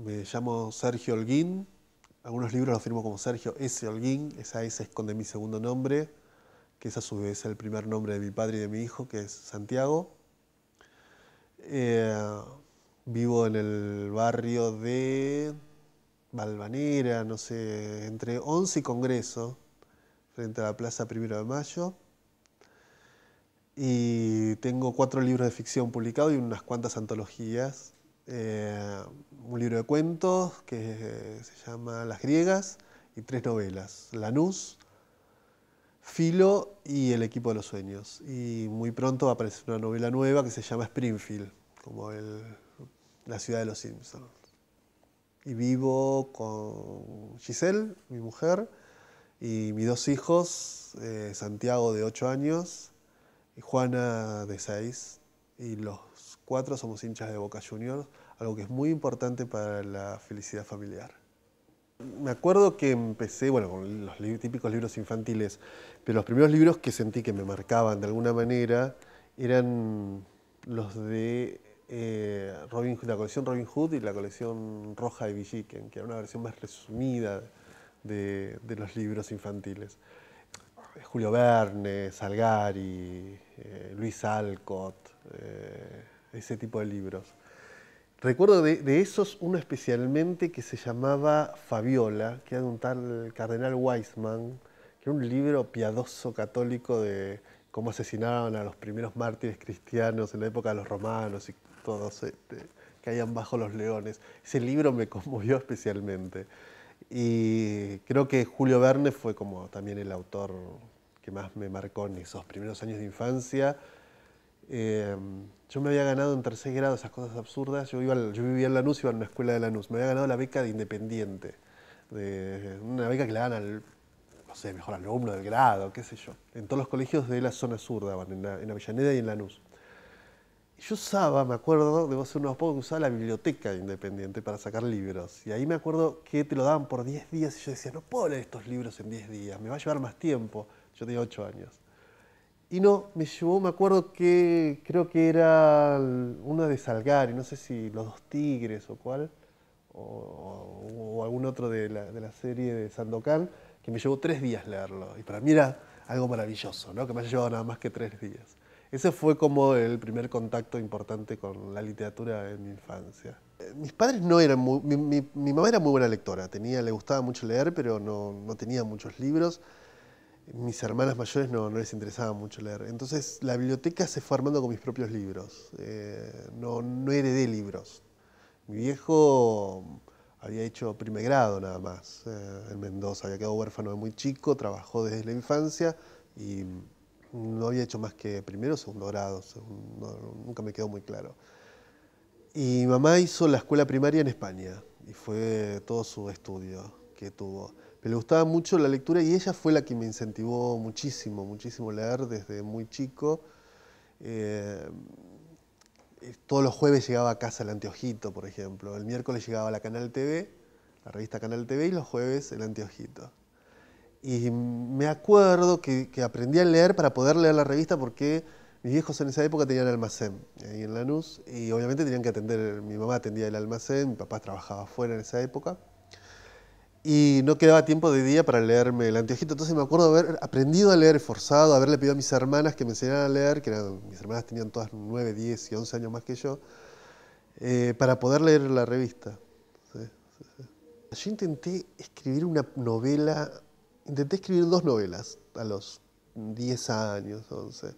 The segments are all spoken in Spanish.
Me llamo Sergio Holguín. Algunos libros los firmo como Sergio S. Holguín. Esa S esconde mi segundo nombre, que es a su vez el primer nombre de mi padre y de mi hijo, que es Santiago. Eh, Vivo en el barrio de Valvanera, no sé, entre 11 y Congreso, frente a la Plaza Primero de Mayo. Y tengo 4 libros de ficción publicados y unas cuantas antologías. Un libro de cuentos que se llama Las Griegas y 3 novelas, Lanús, Filo y El Equipo de los Sueños. Y muy pronto va a aparecer una novela nueva que se llama Springfield, como la ciudad de los Simpsons. Y vivo con Giselle, mi mujer, y mis 2 hijos, Santiago de 8 años y Juana de 6. Y los 4 somos hinchas de Boca Juniors, algo que es muy importante para la felicidad familiar. Me acuerdo que empecé, bueno, con los típicos libros infantiles, pero los primeros libros que sentí que me marcaban de alguna manera eran los de la colección Robin Hood y la colección Roja de Villiquen, que era una versión más resumida de los libros infantiles. Julio Verne, Salgari, Luis Alcott, ese tipo de libros. Recuerdo de esos uno especialmente que se llamaba Fabiola, que era de un tal cardenal Weissman, que era un libro piadoso católico de cómo asesinaban a los primeros mártires cristianos en la época de los romanos y todos caían bajo los leones. Ese libro me conmovió especialmente. Y creo que Julio Verne fue como también el autor que más me marcó en esos primeros años de infancia. Eh, yo me había ganado en tercer grado esas cosas absurdas. Yo vivía en Lanús, iba a una escuela de Lanús. Me había ganado la beca de Independiente, una beca que le dan al, no sé, mejor alumno del grado, qué sé yo. En todos los colegios de la zona sur daban, en Avellaneda y en Lanús. Y yo usaba, me acuerdo, debo ser unos pocos que usaba la biblioteca de Independiente para sacar libros. Y ahí me acuerdo que te lo daban por 10 días y yo decía, no puedo leer estos libros en 10 días, me va a llevar más tiempo. Yo tenía 8 años. Y no, me llevó, me acuerdo que creo que era uno de Salgari, no sé si Los Dos Tigres o cuál, o algún otro de la serie de Sandokan, que me llevó 3 días leerlo. Y para mí era algo maravilloso, ¿no? Que me haya llevado nada más que 3 días. Ese fue como el primer contacto importante con la literatura en mi infancia. Mis padres no eran muy... Mi mamá era muy buena lectora, le gustaba mucho leer, pero no tenía muchos libros. Mis hermanas mayores no les interesaba mucho leer. Entonces la biblioteca se fue armando con mis propios libros. No heredé libros. Mi viejo había hecho primer grado nada más en Mendoza, había quedado huérfano de muy chico, trabajó desde la infancia y no había hecho más que primero o segundo grado, nunca me quedó muy claro. Y mi mamá hizo la escuela primaria en España y fue todo su estudio que tuvo. Pero le gustaba mucho la lectura y ella fue la que me incentivó muchísimo, muchísimo a leer desde muy chico. Eh, Todos los jueves llegaba a casa el Anteojito, por ejemplo. El miércoles llegaba a la Canal TV, la revista Canal TV, y los jueves el Anteojito. Y me acuerdo que aprendí a leer para poder leer la revista porque mis viejos en esa época tenían almacén ahí en Lanús y obviamente tenían que atender, mi mamá atendía el almacén, mi papá trabajaba afuera en esa época y no quedaba tiempo de día para leerme el Anteojito. Entonces me acuerdo de haber aprendido a leer forzado, haberle pedido a mis hermanas que me enseñaran a leer, mis hermanas tenían todas 9, 10 y 11 años más que yo, para poder leer la revista. ¿Sí? Yo intenté escribir 2 novelas a los 10 años, 11.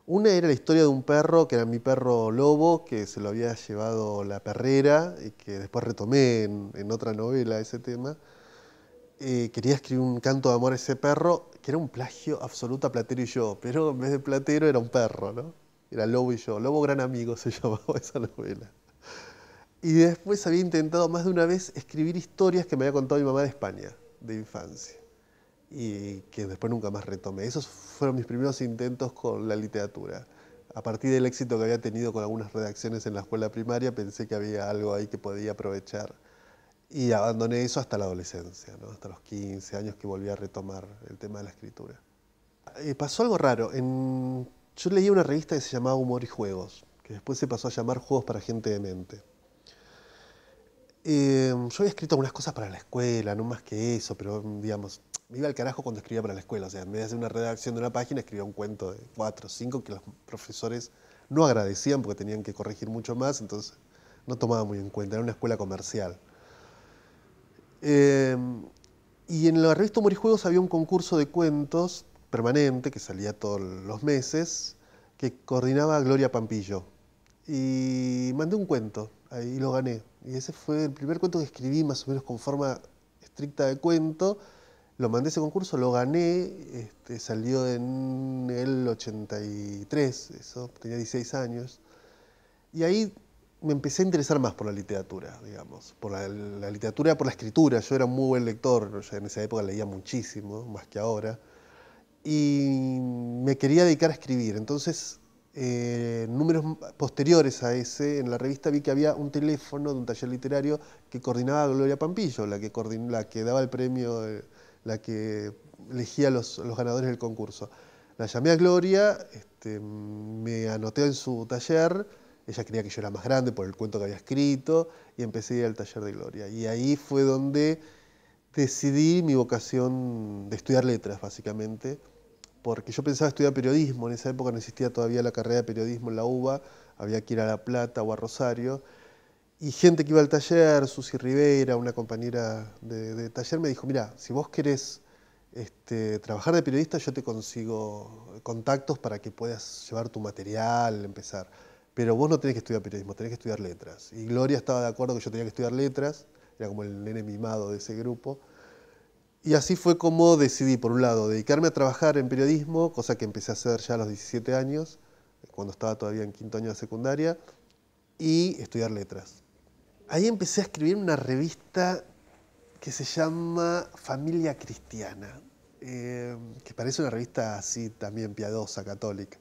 Una era la historia de un perro, que era mi perro Lobo, que se lo había llevado la perrera y que después retomé en otra novela ese tema. Quería escribir un canto de amor a ese perro, que era un plagio absoluto a Platero y yo, pero en vez de Platero era un perro, ¿no? Era Lobo y yo. Lobo Gran Amigo se llamaba esa novela. Y después había intentado más de una vez escribir historias que me había contado mi mamá de España, de infancia, y que después nunca más retomé. Esos fueron mis primeros intentos con la literatura. A partir del éxito que había tenido con algunas redacciones en la escuela primaria, pensé que había algo ahí que podía aprovechar. Y abandoné eso hasta la adolescencia, ¿no? Hasta los 15 años que volví a retomar el tema de la escritura. Pasó algo raro. Yo leía una revista que se llamaba Humor y Juegos, que después se pasó a llamar Juegos para Gente de Mente. Yo había escrito algunas cosas para la escuela, no más que eso, pero digamos, me iba al carajo cuando escribía para la escuela. O sea, en vez de hacer una redacción de una página, escribía un cuento de 4 o 5 que los profesores no agradecían porque tenían que corregir mucho más, entonces no tomaba muy en cuenta. Era una escuela comercial. Eh, y en la revista Humor y Juegos había un concurso de cuentos permanente que salía todos los meses que coordinaba Gloria Pampillo. Y mandé un cuento ahí y lo gané. Y ese fue el primer cuento que escribí más o menos con forma estricta de cuento. Lo mandé a ese concurso, lo gané, salió en el 83, eso, tenía 16 años. Y ahí me empecé a interesar más por la literatura, digamos, por la literatura, por la escritura. Yo era un muy buen lector, ¿no? Ya en esa época leía muchísimo, más que ahora, y me quería dedicar a escribir. Entonces, números posteriores a ese, en la revista vi que había un teléfono de un taller literario que coordinaba a Gloria Pampillo, la que daba el premio, la que elegía los ganadores del concurso. La llamé a Gloria, me anoté en su taller, ella creía que yo era más grande por el cuento que había escrito, y empecé a ir al taller de Gloria. Y ahí fue donde decidí mi vocación de estudiar letras, básicamente, porque yo pensaba estudiar periodismo, en esa época no existía todavía la carrera de periodismo en la UBA, había que ir a La Plata o a Rosario, y gente que iba al taller, Susi Rivera, una compañera de taller, me dijo, mira, si vos querés trabajar de periodista, yo te consigo contactos para que puedas llevar tu material, empezar. Pero vos no tenés que estudiar periodismo, tenés que estudiar letras. Y Gloria estaba de acuerdo que yo tenía que estudiar letras, era como el nene mimado de ese grupo. Y así fue como decidí, por un lado, dedicarme a trabajar en periodismo, cosa que empecé a hacer ya a los 17 años, cuando estaba todavía en quinto año de secundaria, y estudiar letras. Ahí empecé a escribir una revista que se llama Familia Cristiana, que parece una revista así también piadosa, católica.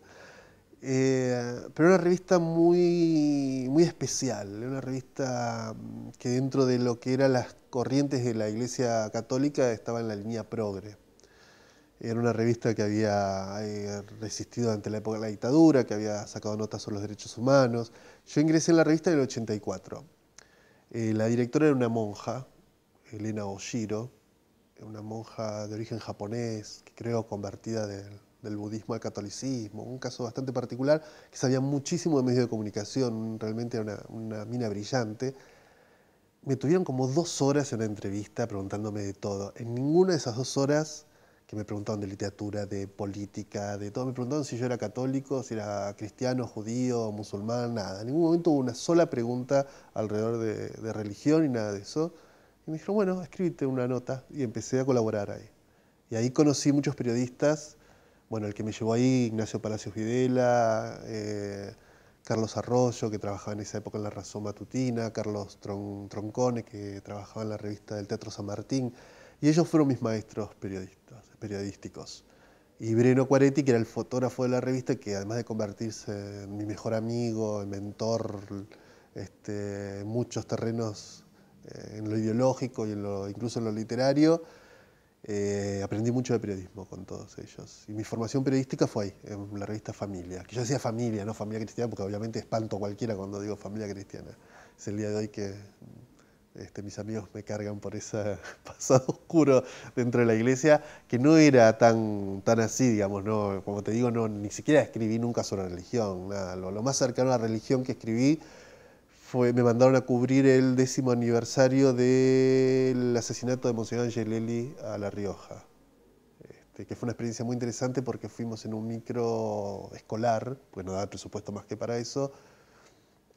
Pero una revista muy especial, una revista que dentro de lo que eran las corrientes de la Iglesia Católica estaba en la línea progre. Era una revista que había resistido ante la época de la dictadura, que había sacado notas sobre los derechos humanos. Yo ingresé en la revista en el 84. La directora era una monja, Elena Oshiro, una monja de origen japonés, que creo convertida del budismo al catolicismo, un caso bastante particular, que sabía muchísimo de medios de comunicación, realmente era una mina brillante. Me tuvieron como 2 horas en la entrevista preguntándome de todo. En ninguna de esas 2 horas que me preguntaban de literatura, de política, de todo, me preguntaban si yo era católico, si era cristiano, judío, musulmán, nada. En ningún momento hubo una sola pregunta alrededor de religión y nada de eso. Y me dijeron, bueno, escríbete una nota. Y empecé a colaborar ahí. Y ahí conocí muchos periodistas. Bueno, el que me llevó ahí, Ignacio Palacios Videla, Carlos Arroyo, que trabajaba en esa época en La Razón Matutina, Carlos Troncone, que trabajaba en la revista del Teatro San Martín. Y ellos fueron mis maestros periodísticos. Y Breno Quaretti, que era el fotógrafo de la revista, que además de convertirse en mi mejor amigo, en mentor, en muchos terrenos, en lo ideológico y incluso en lo literario, aprendí mucho de periodismo con todos ellos. Y mi formación periodística fue ahí, en la revista Familia. Que yo decía familia, no familia cristiana, porque obviamente espanto a cualquiera cuando digo familia cristiana. Es el día de hoy que mis amigos me cargan por ese pasado oscuro dentro de la iglesia, que no era tan así, digamos, ¿no? Como te digo, no, ni siquiera escribí nunca sobre religión, nada. Lo más cercano a la religión que escribí me mandaron a cubrir el 10º aniversario del asesinato de Monseñor Angelelli a La Rioja, que fue una experiencia muy interesante porque fuimos en un micro escolar, porque no daba presupuesto más que para eso,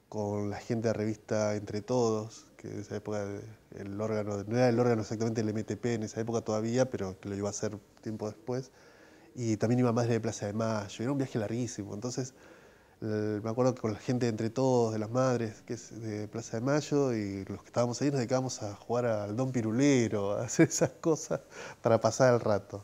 con la gente de revista Entre Todos, que en esa época el órgano, no era el órgano exactamente del MTP en esa época todavía, pero que lo iba a hacer tiempo después, y también iba Madre de Plaza de Mayo, era un viaje larguísimo, entonces me acuerdo que con la gente de Entre Todos, de las madres, que es de Plaza de Mayo, y los que estábamos ahí nos dedicábamos a jugar al Don Pirulero, a hacer esas cosas para pasar el rato.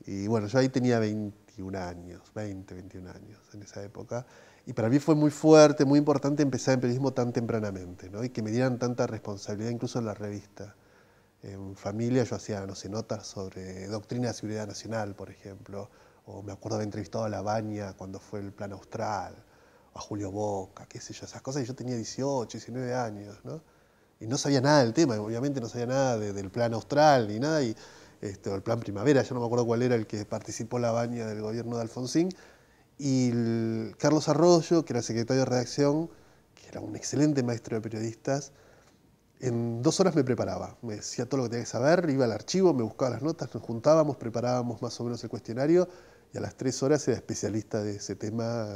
Y bueno, yo ahí tenía 21 años, 20, 21 años en esa época. Y para mí fue muy fuerte, muy importante empezar en periodismo tan tempranamente, ¿no? Y que me dieran tanta responsabilidad incluso en la revista. En Familia yo hacía, no sé, notas sobre doctrina de seguridad nacional, por ejemplo, o me acuerdo haber entrevistado a Labaña cuando fue el Plan Austral, a Julio Boca, qué sé yo, esas cosas, y yo tenía 18, 19 años, ¿no? y no sabía nada del tema, obviamente no sabía nada del plan austral ni nada, o el plan primavera, yo no me acuerdo cuál era el que participó la baña del gobierno de Alfonsín, y Carlos Arroyo, que era el secretario de redacción, que era un excelente maestro de periodistas, en 2 horas me preparaba, me decía todo lo que tenía que saber, iba al archivo, me buscaba las notas, nos juntábamos, preparábamos más o menos el cuestionario, y a las 3 horas era especialista de ese tema,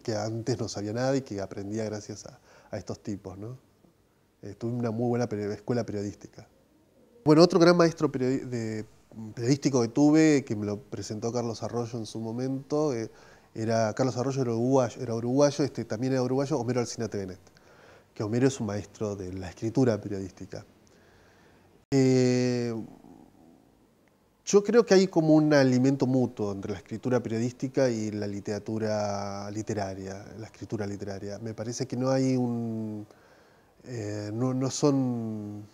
que antes no sabía nada y que aprendía gracias a estos tipos, ¿no? Tuve una muy buena escuela periodística. Bueno, otro gran maestro periodístico que tuve, que me lo presentó Carlos Arroyo en su momento, Carlos Arroyo era uruguayo, también era uruguayo, Homero Alsina Benet, que Homero es un maestro de la escritura periodística. Yo creo que hay como un alimento mutuo entre la escritura periodística y la literatura literaria, la escritura literaria. Me parece que no hay no son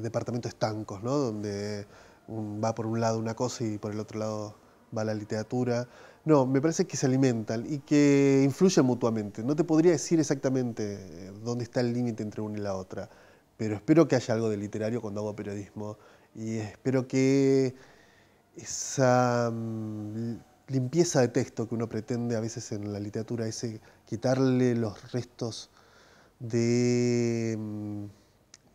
departamentos estancos, ¿no? Donde va por un lado una cosa y por el otro lado va la literatura. No, me parece que se alimentan y que influyen mutuamente. No te podría decir exactamente dónde está el límite entre una y la otra, pero espero que haya algo de literario cuando hago periodismo y espero que esa limpieza de texto que uno pretende a veces en la literatura, quitarle los restos de,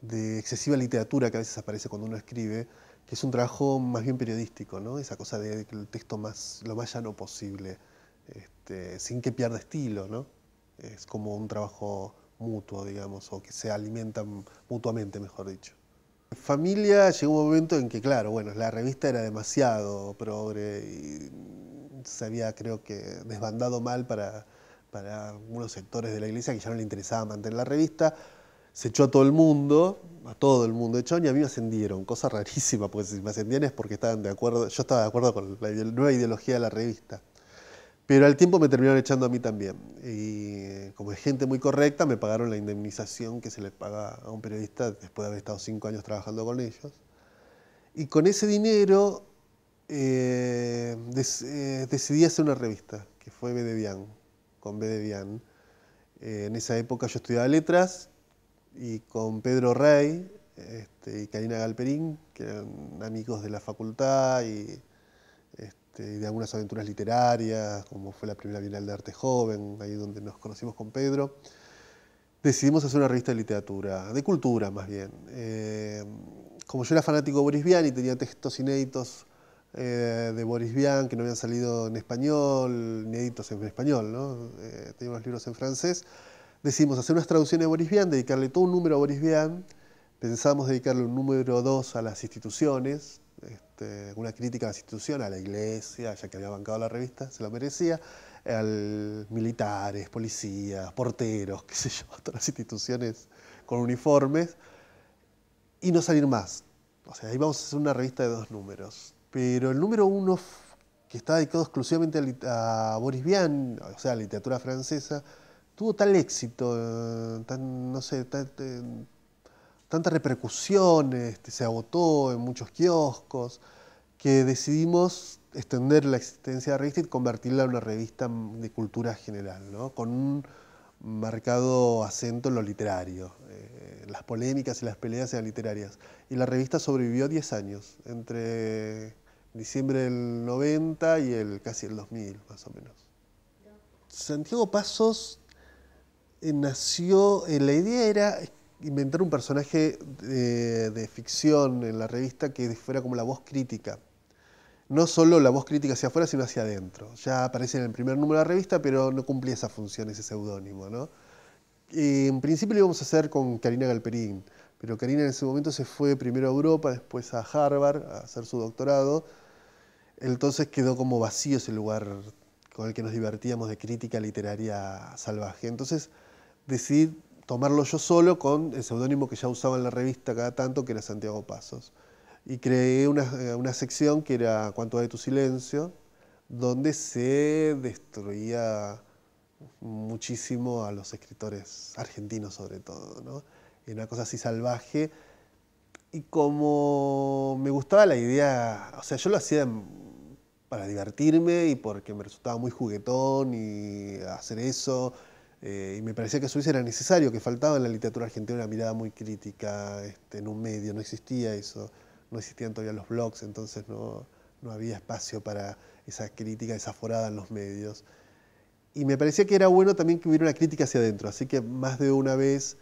de excesiva literatura que a veces aparece cuando uno escribe, que es un trabajo más bien periodístico, ¿no? Esa cosa de que el texto lo más llano posible, sin que pierda estilo, ¿no? Es como un trabajo mutuo, digamos, o que se alimentan mutuamente, mejor dicho. Familia, llegó un momento en que, claro, bueno, la revista era demasiado progre y se había, creo que, desbandado mal para algunos sectores de la iglesia que ya no le interesaba mantener la revista. Se echó a todo el mundo echaron y a mí me ascendieron, cosa rarísima, porque si me ascendían es porque estaban de acuerdo, yo estaba de acuerdo con la nueva ideología de la revista. Pero al tiempo me terminaron echando a mí también. Y como es gente muy correcta, me pagaron la indemnización que se le paga a un periodista después de haber estado 5 años trabajando con ellos. Y con ese dinero decidí hacer una revista, que fue B de Bian, con B de Bian. En esa época yo estudiaba letras y con Pedro Rey y Karina Galperín, que eran amigos de la facultad y de algunas aventuras literarias, como fue la primera Bienal de Arte Joven, ahí donde nos conocimos con Pedro, decidimos hacer una revista de literatura, de cultura más bien. Como yo era fanático de Boris Vian y tenía textos inéditos de Boris Vian que no habían salido en español, inéditos en español, ¿no? Teníamos libros en francés, decidimos hacer unas traducciones de Boris Vian, dedicarle todo un número a Boris Vian, pensábamos dedicarle un número 2 a las instituciones, una crítica a las instituciones, a la iglesia, ya que había bancado la revista, se lo merecía, a militares, policías, porteros, qué sé yo, todas las instituciones con uniformes, y no salir más. O sea, íbamos a hacer una revista de 2 números. Pero el número 1, que estaba dedicado exclusivamente a Boris Vian, o sea, a la literatura francesa, tuvo tal éxito, no sé, tanta repercusión, se agotó en muchos kioscos, que decidimos extender la existencia de la revista y convertirla en una revista de cultura general, ¿no? Con un marcado acento en lo literario. Las polémicas y las peleas eran literarias. Y la revista sobrevivió 10 años, entre diciembre del 90 y casi el 2000, más o menos. Santiago Pasos nació, la idea era inventar un personaje de ficción en la revista que fuera como la voz crítica. No solo la voz crítica hacia afuera, sino hacia adentro. Ya aparece en el primer número de la revista, pero no cumplía esa función, ese seudónimo, ¿no? En principio lo íbamos a hacer con Karina Galperín, pero Karina en ese momento se fue primero a Europa, después a Harvard a hacer su doctorado. Entonces quedó como vacío ese lugar con el que nos divertíamos de crítica literaria salvaje. Entonces decidí tomarlo yo solo con el seudónimo que ya usaba en la revista cada tanto, que era Santiago Pasos. Y creé una sección que era Cuánto hay tu silencio, donde se destruía muchísimo a los escritores argentinos sobre todo, ¿no? Era una cosa así salvaje. Y como me gustaba la idea, o sea, yo lo hacía para divertirme y porque me resultaba muy juguetón y hacer eso. Y me parecía que eso era necesario, que faltaba en la literatura argentina una mirada muy crítica en un medio. No existía eso, no existían todavía los blogs, entonces no había espacio para esa crítica desaforada en los medios. Y me parecía que era bueno también que hubiera una crítica hacia adentro, así que más de una vez,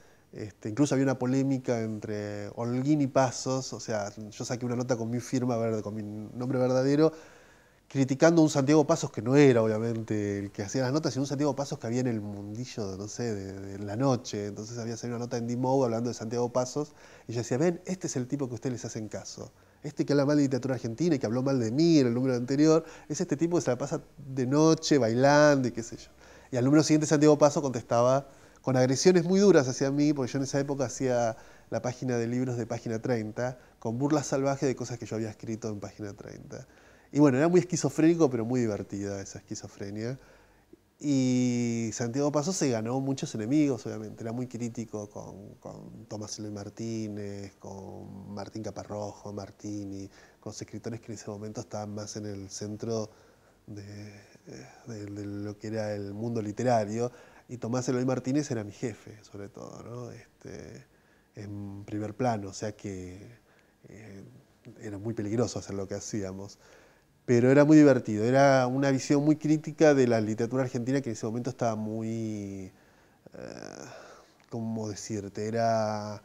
incluso había una polémica entre Holguín y Pasos, o sea, yo saqué una nota con mi firma, con mi nombre verdadero, criticando a un Santiago Pasos que no era obviamente el que hacía las notas, sino un Santiago Pasos que había en el mundillo, no sé, de la noche. Entonces había salido una nota en D-Mow hablando de Santiago Pasos, y yo decía, ven, este es el tipo que ustedes les hacen caso. Este que habla mal de literatura argentina y que habló mal de mí en el número anterior, es este tipo que se la pasa de noche bailando y qué sé yo. Y al número siguiente Santiago Pasos contestaba con agresiones muy duras hacia mí, porque yo en esa época hacía la página de libros de Página 30, con burlas salvajes de cosas que yo había escrito en Página 30. Y bueno, era muy esquizofrénico, pero muy divertida esa esquizofrenia. Y Santiago Pasos se ganó muchos enemigos, obviamente. Era muy crítico con Tomás Eloy Martínez, con Martín Caparrojo, Martini, con los escritores que en ese momento estaban más en el centro de lo que era el mundo literario. Y Tomás Eloy Martínez era mi jefe, sobre todo, ¿no? En primer plano, o sea que era muy peligroso hacer lo que hacíamos. Pero era muy divertido, era una visión muy crítica de la literatura argentina que en ese momento estaba muy, ¿cómo decirte? Era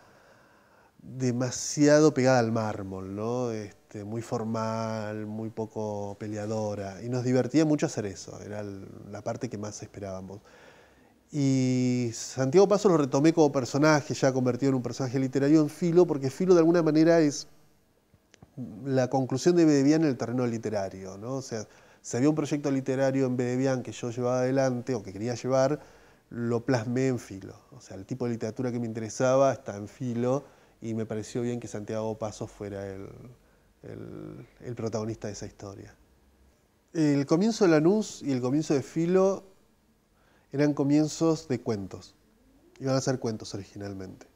demasiado pegada al mármol, ¿no? Muy formal, muy poco peleadora. Y nos divertía mucho hacer eso, era la parte que más esperábamos. Y Santiago Paso lo retomé como personaje, ya convertido en un personaje literario en Filo, porque Filo de alguna manera es la conclusión de Bedebián en el terreno literario, ¿no? O sea, si había un proyecto literario en Bedebián que yo llevaba adelante o que quería llevar, lo plasmé en Filo. O sea, el tipo de literatura que me interesaba está en Filo y me pareció bien que Santiago Pasos fuera el protagonista de esa historia. El comienzo de Lanús y el comienzo de Filo eran comienzos de cuentos. Iban a ser cuentos originalmente.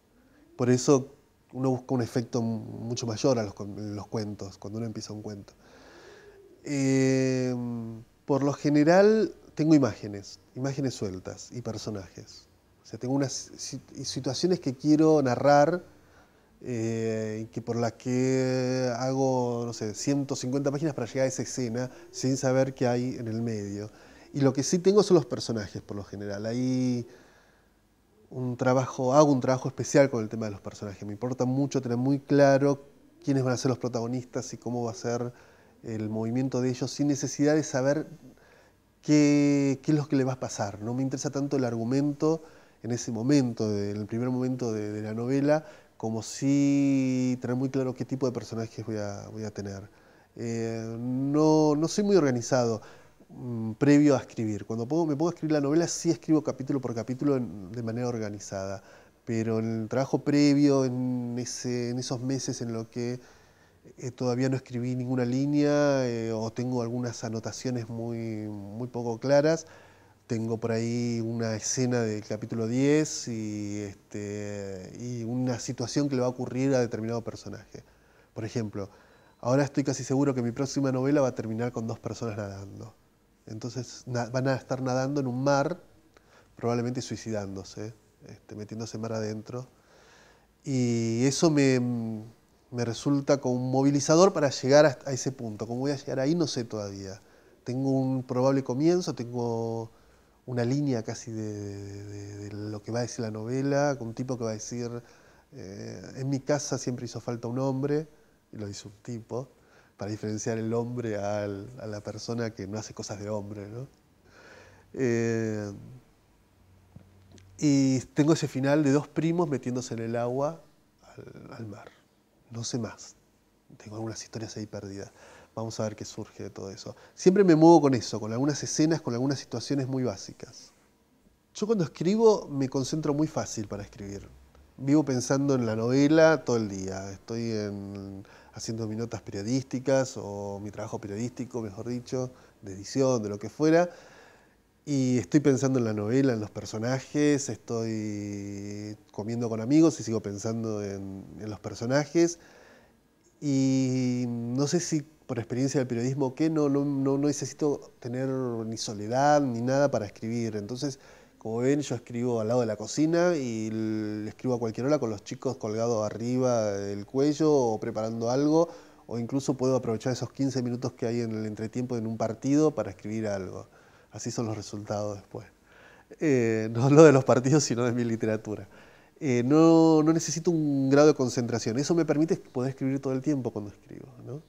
Por eso uno busca un efecto mucho mayor a los cuentos, cuando uno empieza un cuento. Por lo general tengo imágenes sueltas y personajes. O sea, tengo unas situaciones que quiero narrar que por las que hago, no sé, 150 páginas para llegar a esa escena sin saber qué hay en el medio. Y lo que sí tengo son los personajes, por lo general. Ahí hago un trabajo especial con el tema de los personajes. Me importa mucho tener muy claro quiénes van a ser los protagonistas y cómo va a ser el movimiento de ellos sin necesidad de saber qué es lo que le va a pasar. No me interesa tanto el argumento en ese momento, en el primer momento de la novela, como sí tener muy claro qué tipo de personajes voy a tener. No soy muy organizado previo a escribir. Cuando me pongo a escribir la novela, sí escribo capítulo por capítulo de manera organizada. Pero en el trabajo previo, en esos meses en los que todavía no escribí ninguna línea o tengo algunas anotaciones muy poco claras, tengo por ahí una escena del capítulo 10 y una situación que le va a ocurrir a determinado personaje. Por ejemplo, ahora estoy casi seguro que mi próxima novela va a terminar con dos personas nadando. Entonces van a estar nadando en un mar, probablemente suicidándose, metiéndose mar adentro. Y eso me resulta como un movilizador para llegar a ese punto. ¿Cómo voy a llegar ahí? No sé todavía. Tengo un probable comienzo, tengo una línea casi de lo que va a decir la novela, con un tipo que va a decir, en mi casa siempre hizo falta un hombre, y lo dice un tipo, para diferenciar el hombre a la persona que no hace cosas de hombre, ¿no? Y tengo ese final de dos primos metiéndose en el agua al mar. No sé más. Tengo algunas historias ahí perdidas. Vamos a ver qué surge de todo eso. Siempre me muevo con eso, con algunas escenas, con algunas situaciones muy básicas. Yo cuando escribo me concentro muy fácil para escribir. Vivo pensando en la novela todo el día. Estoy haciendo mis notas periodísticas o mi trabajo periodístico, mejor dicho, de edición, de lo que fuera. Y estoy pensando en la novela, en los personajes, estoy comiendo con amigos y sigo pensando en los personajes. Y no sé si por experiencia del periodismo o qué, no necesito tener ni soledad ni nada para escribir. Entonces, Como ven, yo escribo al lado de la cocina y le escribo a cualquier hora con los chicos colgados arriba del cuello o preparando algo, o incluso puedo aprovechar esos 15 minutos que hay en el entretiempo en un partido para escribir algo. Así son los resultados después. No lo de los partidos, sino de mi literatura. No necesito un grado de concentración. Eso me permite poder escribir todo el tiempo cuando escribo, ¿no?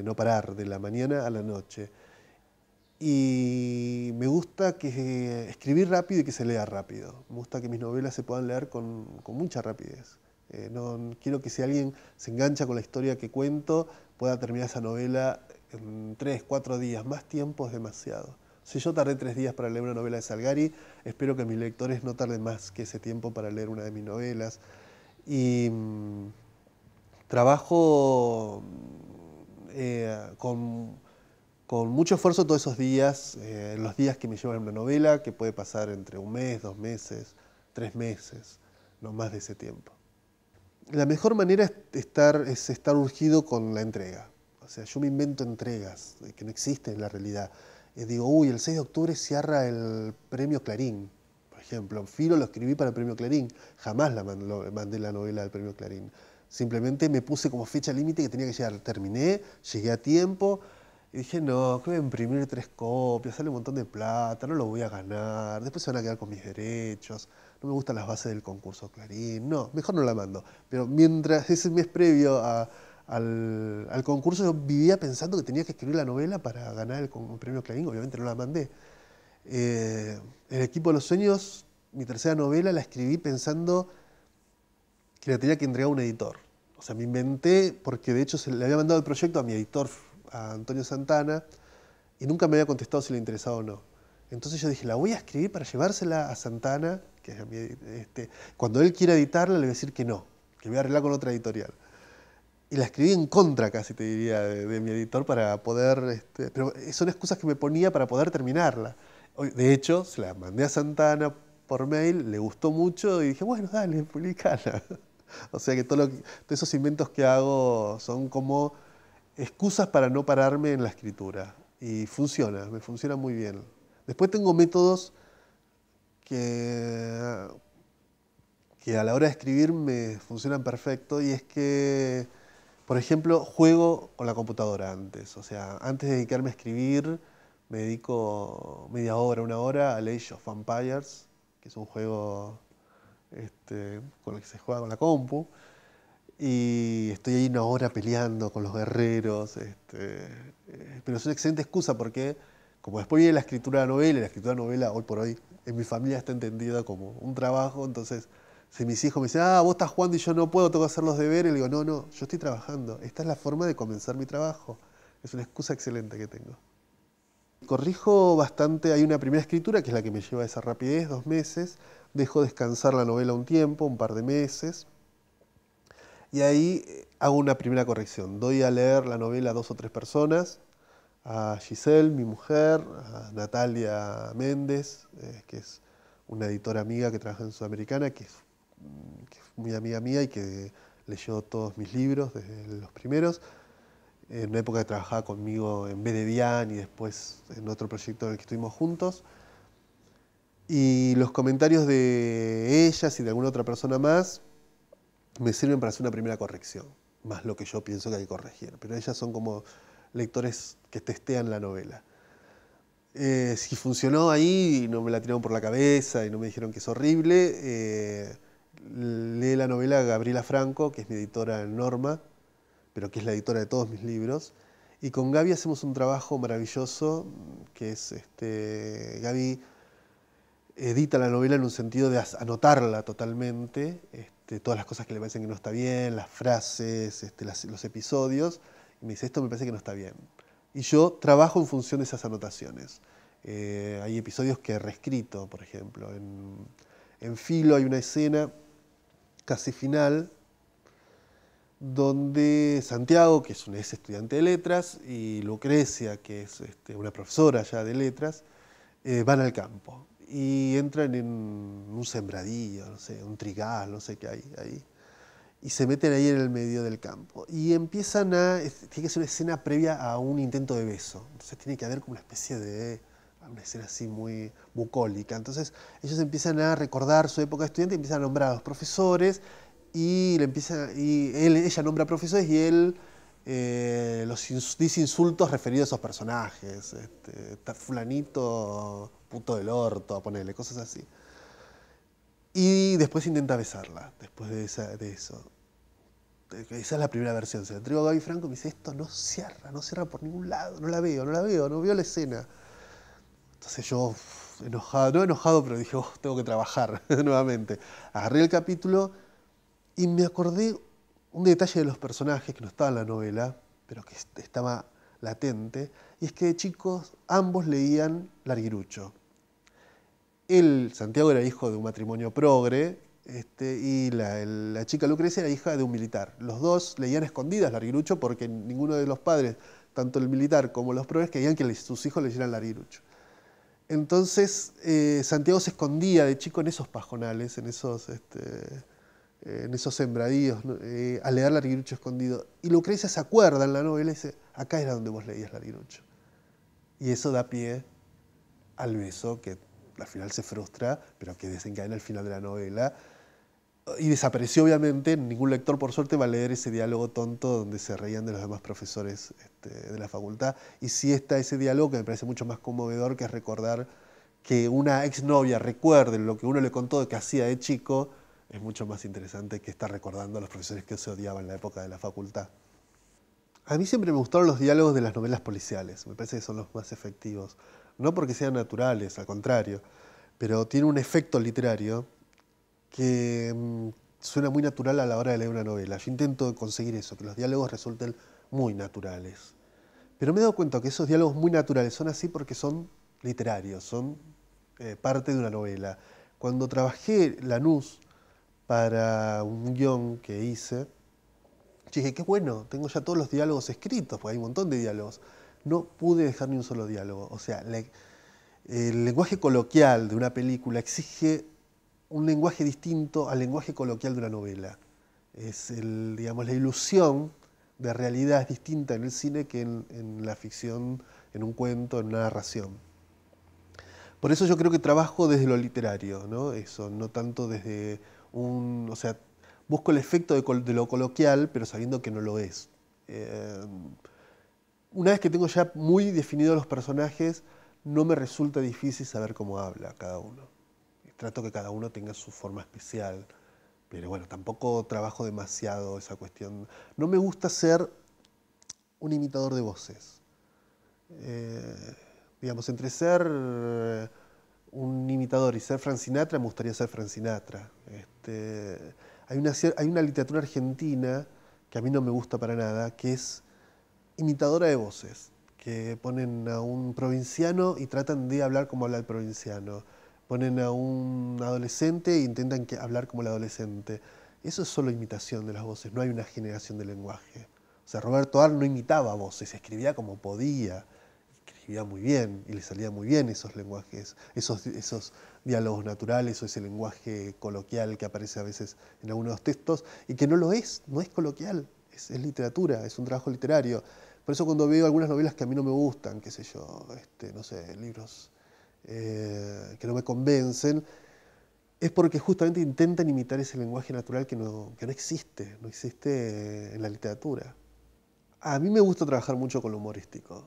No parar de la mañana a la noche. Y me gusta escribir rápido y que se lea rápido. Me gusta que mis novelas se puedan leer con mucha rapidez. No quiero que si alguien se engancha con la historia que cuento, pueda terminar esa novela en 3, 4 días. Más tiempo es demasiado. Si yo tardé 3 días para leer una novela de Salgari, espero que mis lectores no tarden más que ese tiempo para leer una de mis novelas. Y trabajo con mucho esfuerzo todos esos días, los días que me llevan una novela, que puede pasar entre 1 mes, 2 meses, 3 meses, no más de ese tiempo. La mejor manera es estar urgido con la entrega. O sea, yo me invento entregas que no existen en la realidad. Digo, uy, el 6 de octubre cierra el premio Clarín, por ejemplo. Filo lo escribí para el premio Clarín. Jamás mandé la novela al premio Clarín. Simplemente me puse como fecha límite que tenía que llegar. Terminé, llegué a tiempo. Y dije, no, que voy a imprimir 3 copias, sale un montón de plata, no lo voy a ganar, después se van a quedar con mis derechos, no me gustan las bases del concurso Clarín, no, mejor no la mando. Pero mientras ese mes previo al concurso yo vivía pensando que tenía que escribir la novela para ganar el premio Clarín, obviamente no la mandé. El equipo de los sueños, mi tercera novela, la escribí pensando que la tenía que entregar a un editor. O sea, me inventé, porque de hecho le había mandado el proyecto a mi editor, a Antonio Santana, y nunca me había contestado si le interesaba o no. Entonces yo dije, la voy a escribir para llevársela a Santana, que es a mi, cuando él quiera editarla le voy a decir que no, que voy a arreglar con otra editorial. Y la escribí en contra, casi te diría, de mi editor para poder... pero son excusas que me ponía para poder terminarla. De hecho, se la mandé a Santana por mail, le gustó mucho y dije, bueno, dale, publicala. O sea que todos esos inventos que hago son como excusas para no pararme en la escritura. Y funciona, me funciona muy bien. Después tengo métodos que a la hora de escribir me funcionan perfecto, y es que, por ejemplo, juego con la computadora antes. O sea, antes de dedicarme a escribir, me dedico media hora, 1 hora al Age of Empires, que es un juego con el que se juega con la compu. Y estoy ahí 1 hora peleando con los guerreros, pero es una excelente excusa porque, como después viene la escritura de la novela, y la escritura de la novela hoy por hoy en mi familia está entendida como un trabajo, entonces si mis hijos me dicen, vos estás jugando y yo no puedo, tengo que hacer los deberes, le digo, no, yo estoy trabajando, esta es la forma de comenzar mi trabajo, es una excusa excelente que tengo. Corrijo bastante, hay una primera escritura que es la que me lleva a esa rapidez, 2 meses, dejo descansar la novela un tiempo, un par de meses, y ahí hago una primera corrección. Doy a leer la novela a 2 o 3 personas, a Giselle, mi mujer, a Natalia Méndez, que es una editora amiga que trabaja en Sudamericana, que es muy amiga mía y que leyó todos mis libros, desde los primeros. En una época que trabajaba conmigo en B de Bian y después en otro proyecto en el que estuvimos juntos. Y los comentarios de ellas y de alguna otra persona más me sirven para hacer una primera corrección, más lo que yo pienso que hay que corregir. Pero ellas son como lectores que testean la novela. Si funcionó ahí y no me la tiraron por la cabeza y no me dijeron que es horrible, lee la novela Gabriela Franco, que es mi editora en Norma, pero que es la editora de todos mis libros. Y con Gaby hacemos un trabajo maravilloso, que es, Gaby edita la novela en un sentido de anotarla totalmente, todas las cosas que le parecen que no está bien, las frases, los episodios, y me dice, esto me parece que no está bien. Y yo trabajo en función de esas anotaciones. Hay episodios que he reescrito, por ejemplo. En Filo hay una escena casi final donde Santiago, que es estudiante de letras, y Lucrecia, que es una profesora ya de letras, van al campo y entran en un sembradío, no sé, un trigal, no sé qué hay ahí, y se meten ahí en el medio del campo. Y tiene que ser una escena previa a un intento de beso, entonces tiene que haber como una especie de una escena así muy bucólica. Entonces ellos empiezan a recordar su época de estudiante y empiezan a nombrar a los profesores y, ella nombra profesores y él dice insultos referidos a esos personajes. Fulanito, puto del orto, a ponerle cosas así. Y después intenta besarla, después de eso. Esa es la primera versión. Se la entrego a Gaby Franco y me dice, esto no cierra por ningún lado, no veo la escena. Entonces yo, enojado, no enojado, pero dije, tengo que trabajar nuevamente. Agarré el capítulo y me acordé un detalle de los personajes que no estaba en la novela, pero que estaba latente, y es que de chicos ambos leían Larguirucho. Él, Santiago, era hijo de un matrimonio progre, y la chica Lucrecia era hija de un militar. Los dos leían escondidas Larguirucho porque ninguno de los padres, tanto el militar como los progres, querían que sus hijos leyeran Larguirucho. Entonces, Santiago se escondía de chico en esos pajonales, en esos sembradíos, ¿no? A leer Larguirucho escondido. Y Lucrecia se acuerda en la novela y dice, acá era donde vos leías Larguirucho. Y eso da pie al beso, que al final se frustra, pero que desencadena el final de la novela. Y desapareció, obviamente. Ningún lector, por suerte, va a leer ese diálogo tonto donde se reían de los demás profesores de la facultad. Y sí está ese diálogo que me parece mucho más conmovedor, que es recordar que una exnovia recuerde lo que uno le contó de que hacía de chico, es mucho más interesante que estar recordando a los profesores que se odiaban en la época de la facultad. A mí siempre me gustaron los diálogos de las novelas policiales, me parece que son los más efectivos. No porque sean naturales, al contrario, pero tiene un efecto literario que suena muy natural a la hora de leer una novela. Yo intento conseguir eso, que los diálogos resulten muy naturales. Pero me he dado cuenta que esos diálogos muy naturales son así porque son literarios, son parte de una novela. Cuando trabajé Lanús para un guión que hice, yo dije, qué bueno, tengo ya todos los diálogos escritos, porque hay un montón de diálogos. No pude dejar ni un solo diálogo. O sea, el lenguaje coloquial de una película exige un lenguaje distinto al lenguaje coloquial de una novela. Es digamos, la ilusión de realidad es distinta en el cine que en la ficción, en un cuento, en una narración. Por eso yo creo que trabajo desde lo literario, ¿no? Eso, no tanto desde o sea, busco el efecto de lo coloquial, pero sabiendo que no lo es. Una vez que tengo ya muy definidos los personajes, no me resulta difícil saber cómo habla cada uno. Trato que cada uno tenga su forma especial, pero bueno, tampoco trabajo demasiado esa cuestión. No me gusta ser un imitador de voces. Digamos, entre ser un imitador y ser Frank Sinatra, me gustaría ser Frank Sinatra. Hay una literatura argentina que a mí no me gusta para nada, que es imitadora de voces, que ponen a un provinciano y tratan de hablar como habla el provinciano. Ponen a un adolescente e intentan hablar como el adolescente. Eso es solo imitación de las voces, no hay una generación de lenguaje. O sea, Roberto Arlt no imitaba voces, escribía como podía. Escribía muy bien y le salían muy bien esos lenguajes, esos diálogos naturales o ese lenguaje coloquial que aparece a veces en algunos textos y que no lo es, no es coloquial, es literatura, es un trabajo literario. Por eso cuando veo algunas novelas que a mí no me gustan, qué sé yo, no sé, libros que no me convencen, es porque justamente intentan imitar ese lenguaje natural que no existe, no existe en la literatura. A mí me gusta trabajar mucho con lo humorístico.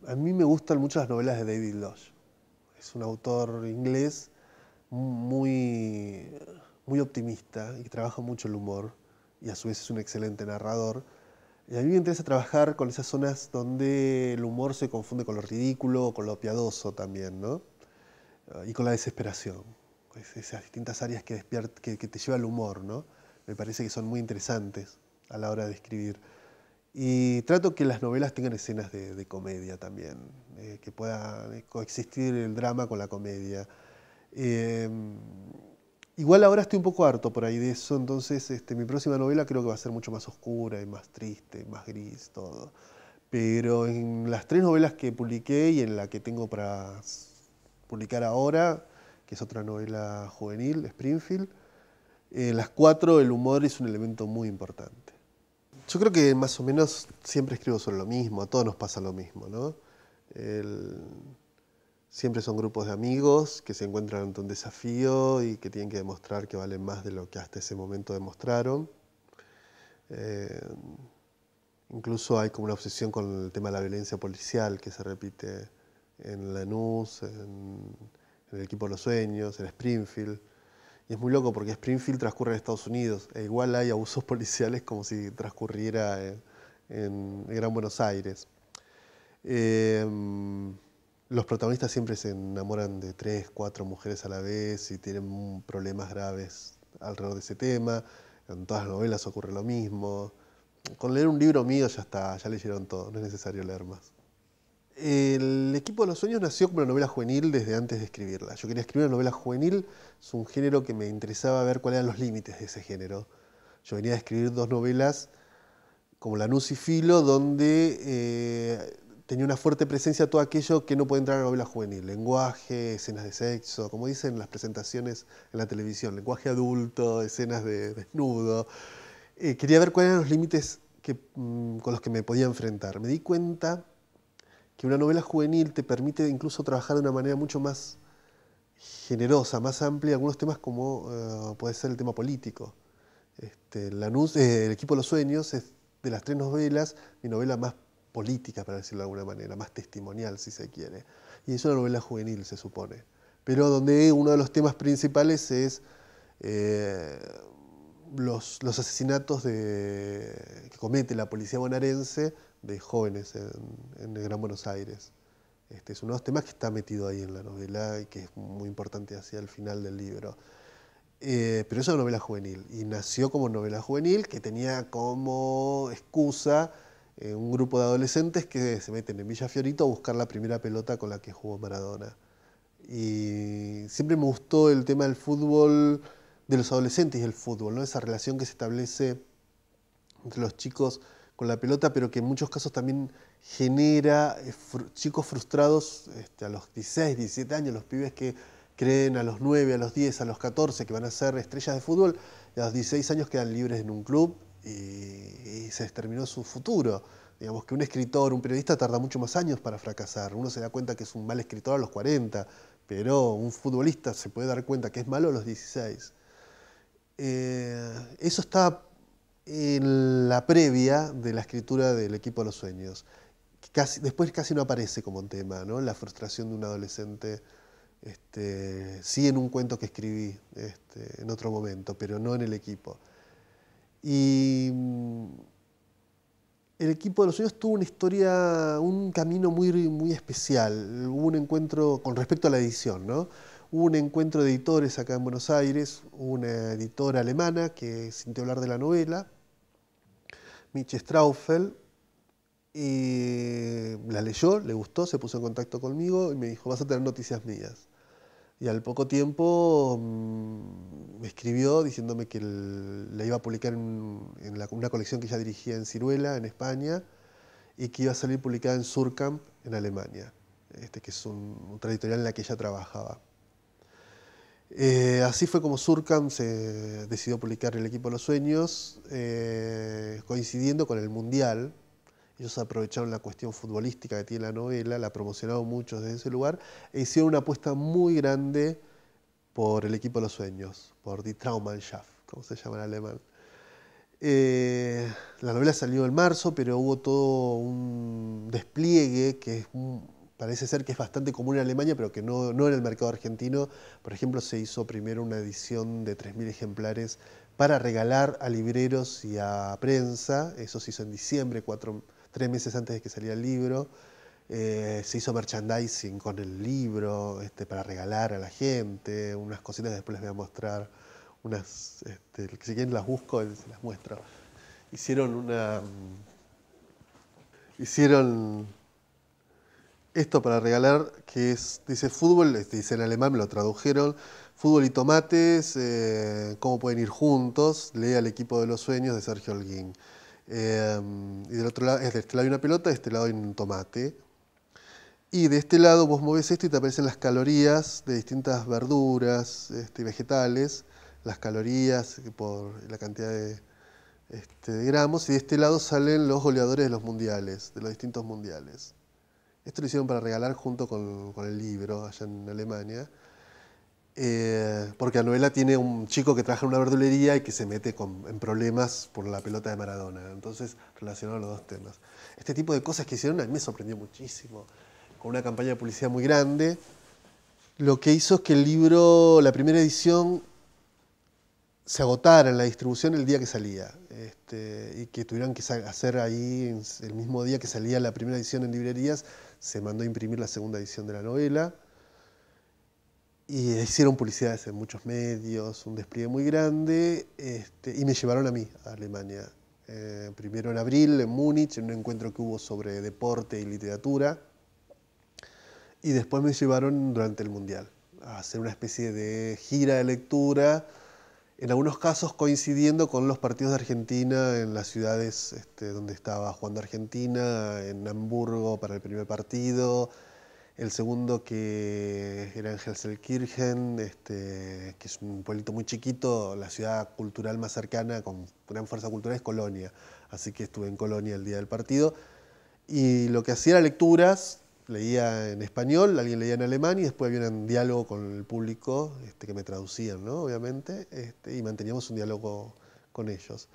A mí me gustan mucho las novelas de David Lodge. Es un autor inglés muy, muy optimista y que trabaja mucho el humor y a su vez es un excelente narrador. Y a mí me interesa trabajar con esas zonas donde el humor se confunde con lo ridículo o con lo piadoso también, ¿no? Y con la desesperación. Esas distintas áreas que te lleva al humor, ¿no? Me parece que son muy interesantes a la hora de escribir. Y trato que las novelas tengan escenas de comedia también, que pueda coexistir el drama con la comedia. Eh, Igual ahora estoy un poco harto por ahí de eso, entonces mi próxima novela creo que va a ser mucho más oscura y más triste, más gris, todo. Pero en las 3 novelas que publiqué y en la que tengo para publicar ahora, que es otra novela juvenil, Springfield, en las 4 el humor es un elemento muy importante. Yo creo que más o menos siempre escribo sobre lo mismo, a todos nos pasa lo mismo, ¿no? El- Siempre son grupos de amigos que se encuentran ante un desafío y que tienen que demostrar que valen más de lo que hasta ese momento demostraron. Eh, Incluso hay como una obsesión con el tema de la violencia policial que se repite en Lanús, en el equipo de los sueños, en Springfield. Y es muy loco porque Springfield transcurre en Estados Unidos e igual hay abusos policiales como si transcurriera en Gran Buenos Aires. Eh, los protagonistas siempre se enamoran de 3, 4 mujeres a la vez y tienen problemas graves alrededor de ese tema. En todas las novelas ocurre lo mismo. Con leer un libro mío ya está, ya leyeron todo, no es necesario leer más. El equipo de los sueños nació como una novela juvenil desde antes de escribirla. Yo quería escribir una novela juvenil, es un género que me interesaba ver cuáles eran los límites de ese género. Yo venía a escribir 2 novelas como Lanús y Filo, donde tenía una fuerte presencia todo aquello que no puede entrar en la novela juvenil. Lenguaje, escenas de sexo, como dicen en las presentaciones en la televisión, lenguaje adulto, escenas de desnudo. Quería ver cuáles eran los límites con los que me podía enfrentar. Me di cuenta que una novela juvenil te permite incluso trabajar de una manera mucho más generosa, más amplia, algunos temas como puede ser el tema político. El equipo de los sueños es de las 3 novelas mi novela más política, para decirlo de alguna manera, más testimonial si se quiere. Y es una novela juvenil, se supone. Pero donde uno de los temas principales es eh, los asesinatos que comete la policía bonaerense de jóvenes en el Gran Buenos Aires. Es uno de los temas que está metido ahí en la novela y que es muy importante hacia el final del libro. Pero es una novela juvenil y nació como novela juvenil que tenía como excusa un grupo de adolescentes que se meten en Villa Fiorito a buscar la primera pelota con la que jugó Maradona. Y siempre me gustó el tema del fútbol, de los adolescentes y el fútbol, ¿no? Esa relación que se establece entre los chicos con la pelota, pero que en muchos casos también genera chicos frustrados a los 16, 17 años, los pibes que creen a los 9, a los 10, a los 14 que van a ser estrellas de fútbol, y a los 16 años quedan libres en un club y se les terminó su futuro. Digamos que un escritor, un periodista tarda mucho más años para fracasar. Uno se da cuenta que es un mal escritor a los 40, pero un futbolista se puede dar cuenta que es malo a los 16. Eso está en la previa de la escritura del equipo de los sueños. Después casi no aparece como un tema, ¿no? La frustración de un adolescente, sí en un cuento que escribí en otro momento, pero no en el equipo. Y el equipo de los sueños tuvo una historia, un camino muy, muy especial. Hubo un encuentro con respecto a la edición, ¿no? Hubo un encuentro de editores acá en Buenos Aires, una editora alemana que sintió hablar de la novela, Miche Straufel, y la leyó, le gustó, se puso en contacto conmigo y me dijo, vas a tener noticias mías. Y al poco tiempo me escribió diciéndome que la iba a publicar en una colección que ella dirigía en Ciruela, en España, y que iba a salir publicada en Surkamp, en Alemania, que es otra editorial en la que ella trabajaba. Así fue como Surkamp se decidió publicar El equipo de los sueños, coincidiendo con el Mundial. Ellos aprovecharon la cuestión futbolística que tiene la novela, la promocionaron mucho desde ese lugar, e hicieron una apuesta muy grande por El equipo de los sueños, por Die Traummannschaft, como se llama en alemán. La novela salió en marzo, pero hubo todo un despliegue que parece ser que es bastante común en Alemania, pero que no en el mercado argentino. Por ejemplo, se hizo primero una edición de 3.000 ejemplares para regalar a libreros y a prensa. Eso se hizo en diciembre, 3 meses antes de que saliera el libro. Se hizo merchandising con el libro para regalar a la gente, unas cositas después les voy a mostrar, si quieren las busco y se las muestro. Hicieron esto para regalar, que dice fútbol, dice en alemán, me lo tradujeron, fútbol y tomates, cómo pueden ir juntos, lee al equipo de los sueños de Sergio Holguín. Y del otro lado, de este lado hay una pelota, de este lado hay un tomate. Y de este lado vos movés esto y te aparecen las calorías de distintas verduras y vegetales, las calorías por la cantidad de gramos, y de este lado salen los goleadores de los mundiales, de los distintos mundiales. Esto lo hicieron para regalar junto con el libro allá en Alemania. Porque la novela tiene un chico que trabaja en una verdulería y que se mete en problemas por la pelota de Maradona. Entonces, relacionaron los dos temas. Este tipo de cosas que hicieron a mí me sorprendió muchísimo. Con una campaña de publicidad muy grande, lo que hizo es que el libro, la primera edición, se agotara en la distribución el día que salía. Y que tuvieran que hacer ahí, el mismo día que salía la primera edición en librerías, se mandó a imprimir la segunda edición de la novela. Y hicieron publicidades en muchos medios, un despliegue muy grande, y me llevaron a mí, a Alemania. Primero en abril, en Múnich, en un encuentro que hubo sobre deporte y literatura, y después me llevaron durante el Mundial a hacer una especie de gira de lectura, en algunos casos coincidiendo con los partidos de Argentina en las ciudades donde estaba jugando Argentina, en Hamburgo para el primer partido, el segundo que era en Gelsenkirchen, que es un pueblito muy chiquito, la ciudad cultural más cercana con gran fuerza cultural es Colonia, así que estuve en Colonia el día del partido. Y lo que hacía era lecturas, leía en español, alguien leía en alemán y después había un diálogo con el público que me traducían, ¿no? Obviamente, y manteníamos un diálogo con ellos.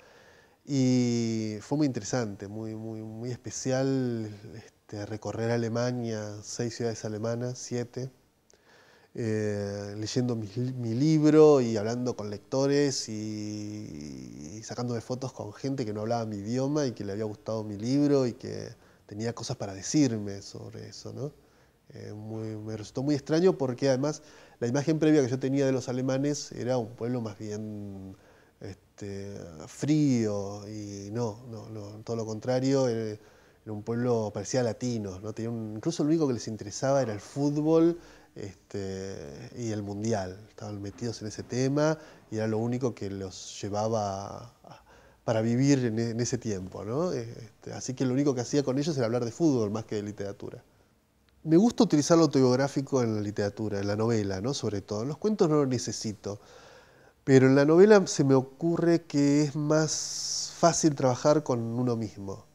Y fue muy interesante, muy especial recorrer Alemania, 6 ciudades alemanas, 7, leyendo mi libro y hablando con lectores y sacándome fotos con gente que no hablaba mi idioma y que le había gustado mi libro y que tenía cosas para decirme sobre eso, ¿no? Me resultó muy extraño porque además la imagen previa que yo tenía de los alemanes era un pueblo más bien frío y no, todo lo contrario, era un pueblo parecía latino, ¿no? Incluso lo único que les interesaba era el fútbol y el mundial, estaban metidos en ese tema y era lo único que los llevaba para vivir en ese tiempo, ¿no? Así que lo único que hacía con ellos era hablar de fútbol más que de literatura. Me gusta utilizar lo autobiográfico en la literatura, en la novela, ¿no? Sobre todo. En los cuentos no lo necesito. Pero en la novela se me ocurre que es más fácil trabajar con uno mismo.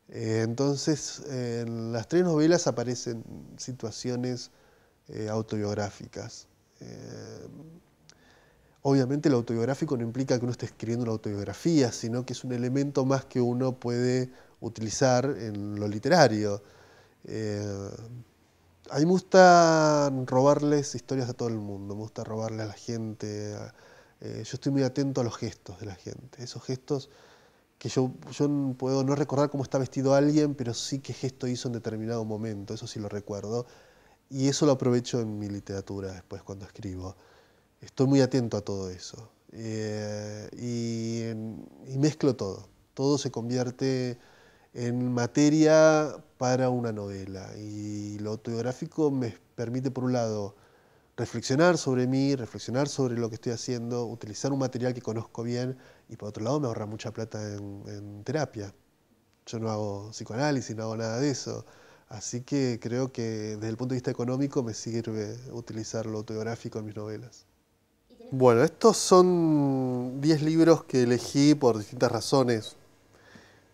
Entonces, en las 3 novelas aparecen situaciones autobiográficas. Obviamente lo autobiográfico no implica que uno esté escribiendo una autobiografía, sino que es un elemento más que uno puede utilizar en lo literario. A mí me gusta robarles historias a todo el mundo, me gusta robarle a la gente. Yo estoy muy atento a los gestos de la gente, esos gestos que yo puedo no recordar cómo está vestido alguien, pero sí qué gesto hizo en determinado momento, eso sí lo recuerdo. Y eso lo aprovecho en mi literatura después cuando escribo. Estoy muy atento a todo eso. Y mezclo todo. Todo se convierte en materia para una novela. Y lo autobiográfico me permite, por un lado, reflexionar sobre mí, reflexionar sobre lo que estoy haciendo, utilizar un material que conozco bien y por otro lado me ahorra mucha plata en terapia. Yo no hago psicoanálisis, no hago nada de eso. Así que creo que desde el punto de vista económico me sirve utilizar lo autobiográfico en mis novelas. Bueno, estos son 10 libros que elegí por distintas razones.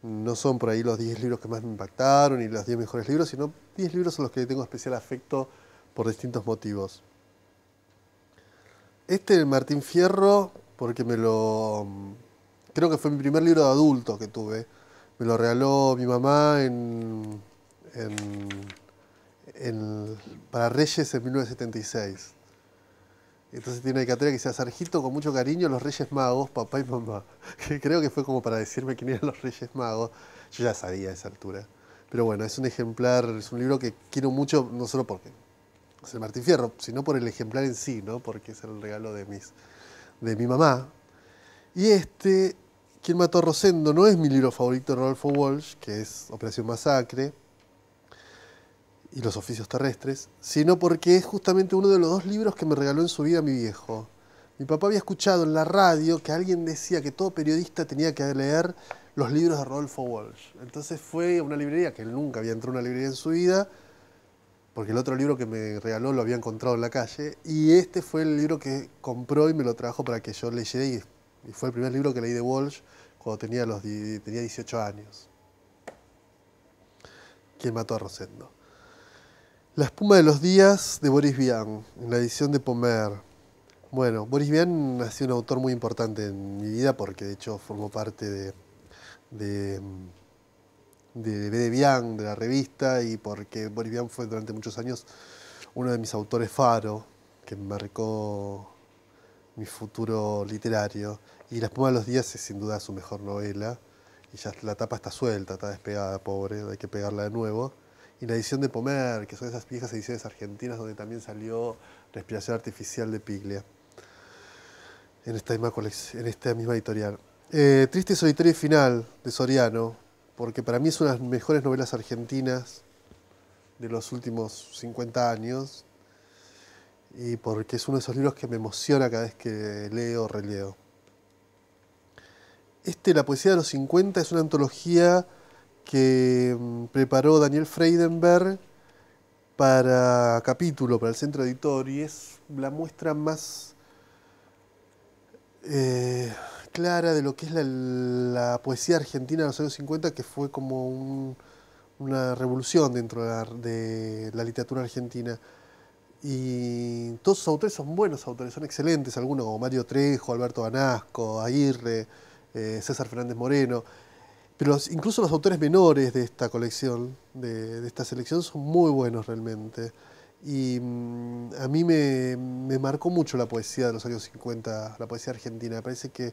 No son por ahí los 10 libros que más me impactaron y los 10 mejores libros, sino 10 libros a los que tengo especial afecto por distintos motivos. Martín Fierro, porque creo que fue mi primer libro de adulto que tuve. Me lo regaló mi mamá para Reyes en 1976. Entonces tiene una dedicatoria que dice: Sargito, con mucho cariño, los Reyes Magos, papá y mamá. Que creo que fue como para decirme quién eran los Reyes Magos. Yo ya sabía a esa altura. Pero bueno, es un ejemplar, es un libro que quiero mucho, no solo porque es el Martín Fierro, sino por el ejemplar en sí, ¿no? Porque es el regalo de mi mamá. Y ¿Quién mató a Rosendo? No es mi libro favorito de Rodolfo Walsh, que es Operación Masacre y Los Oficios Terrestres, sino porque es justamente uno de los 2 libros que me regaló en su vida mi viejo. Mi papá había escuchado en la radio que alguien decía que todo periodista tenía que leer los libros de Rodolfo Walsh. Entonces fue a una librería, que él nunca había entrado a una librería en su vida, porque el otro libro que me regaló lo había encontrado en la calle, y este fue el libro que compró y me lo trajo para que yo leyera, y fue el primer libro que leí de Walsh cuando tenía 18 años. ¿Quién mató a Rosendo? La espuma de los días de Boris Vian, en la edición de Pomer. Bueno, Boris Vian ha sido un autor muy importante en mi vida porque de hecho formó parte de, de B. de Vian, de la revista, y porque Boris Vian fue durante muchos años uno de mis autores faro, que marcó mi futuro literario. Y La espuma de los días es sin duda su mejor novela. Y ya la tapa está suelta, está despegada, pobre, hay que pegarla de nuevo. Y la edición de Pomer, que son esas viejas ediciones argentinas donde también salió Respiración Artificial de Piglia, en esta misma editorial. Triste, solitario y final, de Soriano, porque para mí es una de las mejores novelas argentinas de los últimos 50 años, y porque es uno de esos libros que me emociona cada vez que leo o releo. La poesía de los 50, es una antología que preparó Daniel Freidenberg para Capítulo, para el Centro Editor, y es la muestra más clara de lo que es la poesía argentina de los años 50, que fue como una revolución dentro de la literatura argentina. Y todos sus autores son buenos autores, son excelentes, algunos como Mario Trejo, Alberto Banasco, Aguirre, César Fernández Moreno. Pero incluso los autores menores de esta colección, de esta selección, son muy buenos realmente. Y a mí me marcó mucho la poesía de los años 50, la poesía argentina. Me parece que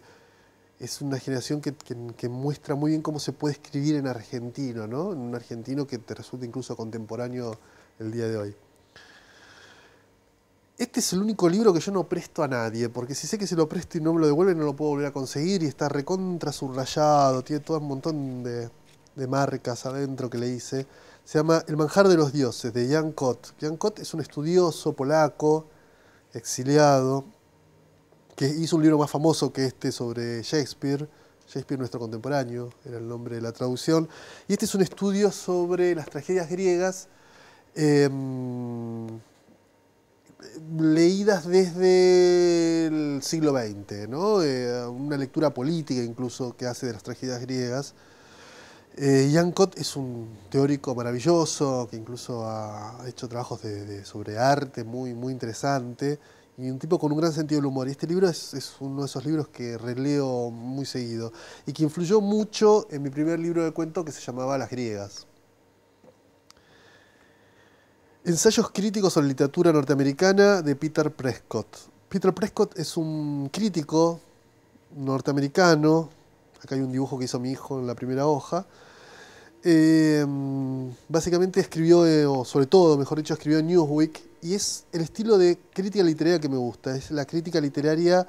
es una generación que muestra muy bien cómo se puede escribir en argentino, ¿no? En un argentino que te resulta incluso contemporáneo el día de hoy. Este es el único libro que yo no presto a nadie, porque si sé que se lo presto y no me lo devuelven, no lo puedo volver a conseguir, y está recontra subrayado, tiene todo un montón de marcas adentro que le hice. Se llama El manjar de los dioses, de Jan Kot. Jan Kot es un estudioso polaco, exiliado, que hizo un libro más famoso que este sobre Shakespeare. Shakespeare, nuestro contemporáneo, era el nombre de la traducción. Y este es un estudio sobre las tragedias griegas, leídas desde el siglo XX, ¿no? Una lectura política incluso que hace de las tragedias griegas. Jan Kot es un teórico maravilloso que incluso ha hecho trabajos sobre arte muy, muy interesante, y un tipo con un gran sentido del humor. Y este libro es uno de esos libros que releo muy seguido y que influyó mucho en mi primer libro de cuento, que se llamaba Las griegas. Ensayos críticos sobre literatura norteamericana, de Peter Prescott. Peter Prescott es un crítico norteamericano. Acá hay un dibujo que hizo mi hijo en la primera hoja. Básicamente escribió, o sobre todo, mejor dicho, escribió en Newsweek, y es el estilo de crítica literaria que me gusta. Es la crítica literaria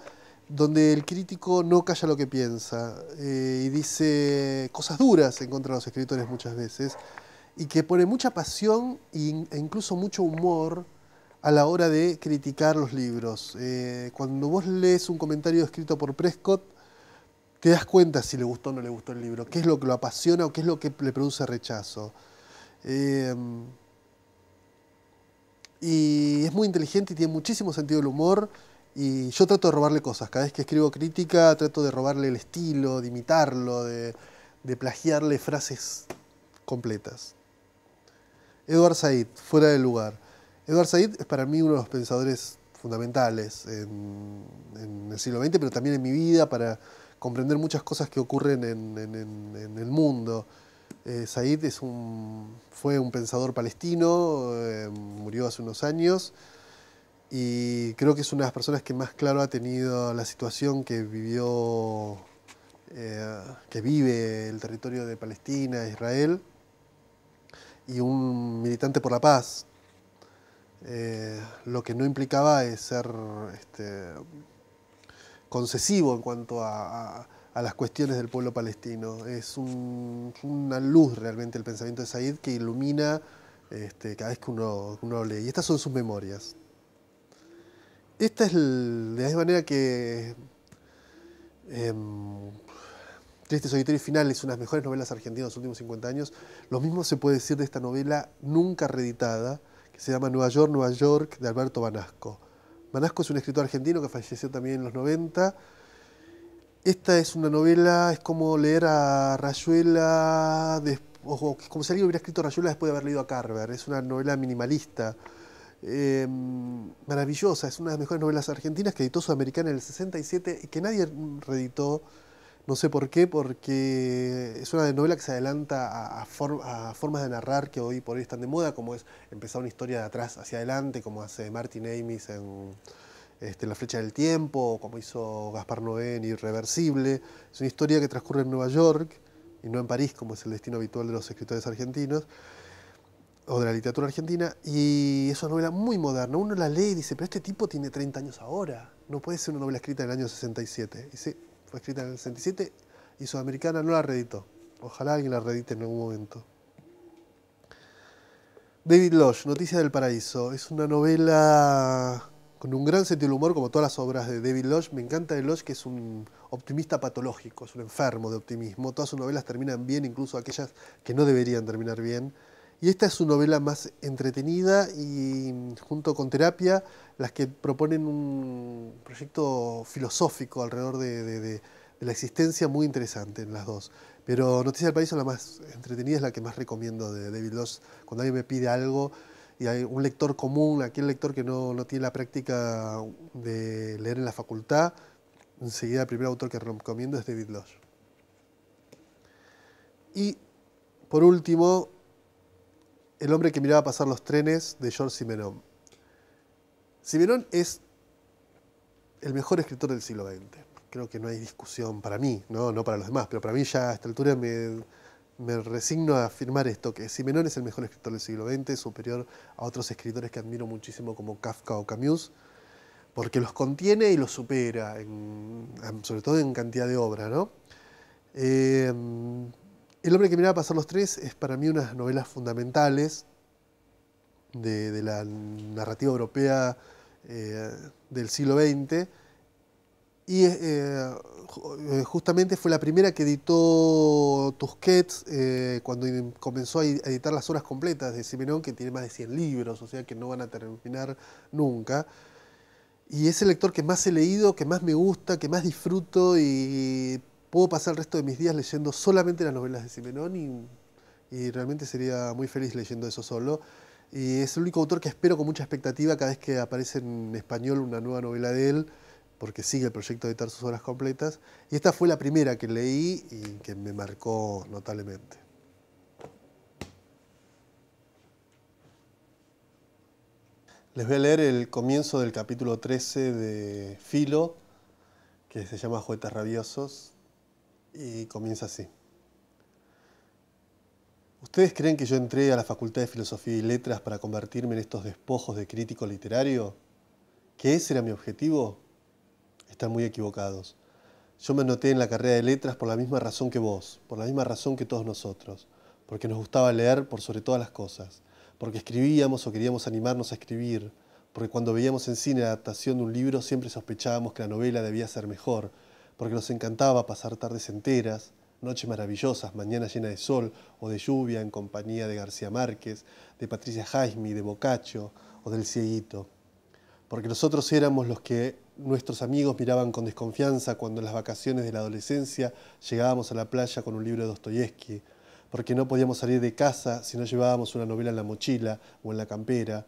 donde el crítico no calla lo que piensa, y dice cosas duras en contra de los escritores muchas veces, y que pone mucha pasión e incluso mucho humor a la hora de criticar los libros. Cuando vos lees un comentario escrito por Prescott, te das cuenta si le gustó o no le gustó el libro, qué es lo que lo apasiona o qué es lo que le produce rechazo. Y es muy inteligente y tiene muchísimo sentido del humor, y yo trato de robarle cosas. Cada vez que escribo crítica trato de robarle el estilo, de imitarlo, de plagiarle frases completas. Edward Said, Fuera del lugar. Edward Said es para mí uno de los pensadores fundamentales en el siglo XX, pero también en mi vida, para comprender muchas cosas que ocurren en el mundo. Said fue un pensador palestino, murió hace unos años, y creo que es una de las personas que más claro ha tenido la situación que vive el territorio de Palestina, Israel, y un militante por la paz, lo que no implicaba es ser concesivo en cuanto a las cuestiones del pueblo palestino. Es una luz realmente el pensamiento de Said, que ilumina cada vez que uno lo lee. Y estas son sus memorias. Esta es de la misma manera que Triste, solitario y final es una de las mejores novelas argentinas de los últimos 50 años. Lo mismo se puede decir de esta novela nunca reeditada, que se llama Nueva York, Nueva York, de Alberto Banasco. Banasco es un escritor argentino que falleció también en los 90. Esta es una novela, es como leer a Rayuela como si alguien hubiera escrito Rayuela después de haber leído a Carver. Es una novela minimalista, maravillosa, es una de las mejores novelas argentinas que editó Sudamericana en el 67 y que nadie reeditó. No sé por qué, porque es una novela que se adelanta a formas de narrar que hoy por hoy están de moda, como es empezar una historia de atrás hacia adelante, como hace Martin Amis en La Flecha del Tiempo, como hizo Gaspar Noé en Irreversible. Es una historia que transcurre en Nueva York y no en París, como es el destino habitual de los escritores argentinos o de la literatura argentina, y es una novela muy moderna. Uno la lee y dice, pero este tipo tiene 30 años ahora, no puede ser una novela escrita en el año 67. Y sí, fue escrita en el 67 y Sudamericana no la reeditó. Ojalá alguien la reedite en algún momento. David Lodge, Noticias del Paraíso. Es una novela con un gran sentido del humor, como todas las obras de David Lodge. Me encanta de Lodge, que es un optimista patológico, es un enfermo de optimismo. Todas sus novelas terminan bien, incluso aquellas que no deberían terminar bien. Y esta es su novela más entretenida y, junto con Terapia, las que proponen un proyecto filosófico alrededor de la existencia muy interesante en las dos. Pero Noticias del Paraíso, la más entretenida, es la que más recomiendo de David Lodge. Cuando alguien me pide algo y hay un lector común, aquel lector que no tiene la práctica de leer en la facultad, enseguida el primer autor que recomiendo es David Lodge. Y, por último, El hombre que miraba pasar los trenes, de Georges Simenon. Simenon es el mejor escritor del siglo XX. Creo que no hay discusión para mí, no para los demás, pero para mí ya a esta altura me resigno a afirmar esto, que Simenon es el mejor escritor del siglo XX, superior a otros escritores que admiro muchísimo como Kafka o Camus, porque los contiene y los supera, sobre todo en cantidad de obra, ¿no? El hombre que miraba pasar los trenes es para mí unas novelas fundamentales de la narrativa europea del siglo XX, y justamente fue la primera que editó Tusquets cuando comenzó a editar las obras completas de Simenon, que tiene más de 100 libros, o sea que no van a terminar nunca. Y es el lector que más he leído, que más me gusta, que más disfruto, y puedo pasar el resto de mis días leyendo solamente las novelas de Simenon y realmente sería muy feliz leyendo eso solo. Y es el único autor que espero con mucha expectativa cada vez que aparece en español una nueva novela de él, porque sigue el proyecto de editar sus obras completas. Y esta fue la primera que leí y que me marcó notablemente. Les voy a leer el comienzo del capítulo 13 de Filo, que se llama Juguetes Rabiosos, y comienza así. ¿Ustedes creen que yo entré a la Facultad de Filosofía y Letras para convertirme en estos despojos de crítico literario? ¿Que ese era mi objetivo? Están muy equivocados. Yo me anoté en la carrera de Letras por la misma razón que vos, por la misma razón que todos nosotros, porque nos gustaba leer por sobre todas las cosas, porque escribíamos o queríamos animarnos a escribir, porque cuando veíamos en cine la adaptación de un libro siempre sospechábamos que la novela debía ser mejor, porque nos encantaba pasar tardes enteras, noches maravillosas, mañanas llenas de sol o de lluvia en compañía de García Márquez, de Patricia Highsmith, de Boccaccio o del Cieguito. Porque nosotros éramos los que nuestros amigos miraban con desconfianza cuando en las vacaciones de la adolescencia llegábamos a la playa con un libro de Dostoyevsky, porque no podíamos salir de casa si no llevábamos una novela en la mochila o en la campera,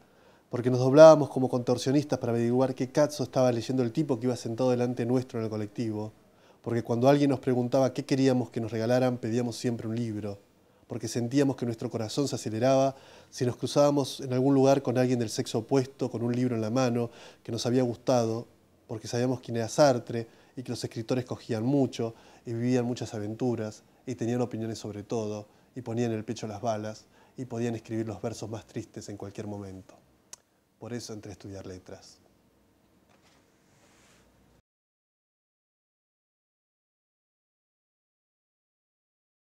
porque nos doblábamos como contorsionistas para averiguar qué cazzo estaba leyendo el tipo que iba sentado delante nuestro en el colectivo, porque cuando alguien nos preguntaba qué queríamos que nos regalaran, pedíamos siempre un libro, porque sentíamos que nuestro corazón se aceleraba si nos cruzábamos en algún lugar con alguien del sexo opuesto, con un libro en la mano, que nos había gustado, porque sabíamos quién era Sartre y que los escritores cogían mucho y vivían muchas aventuras y tenían opiniones sobre todo y ponían el pecho a las balas y podían escribir los versos más tristes en cualquier momento. Por eso entré a estudiar letras.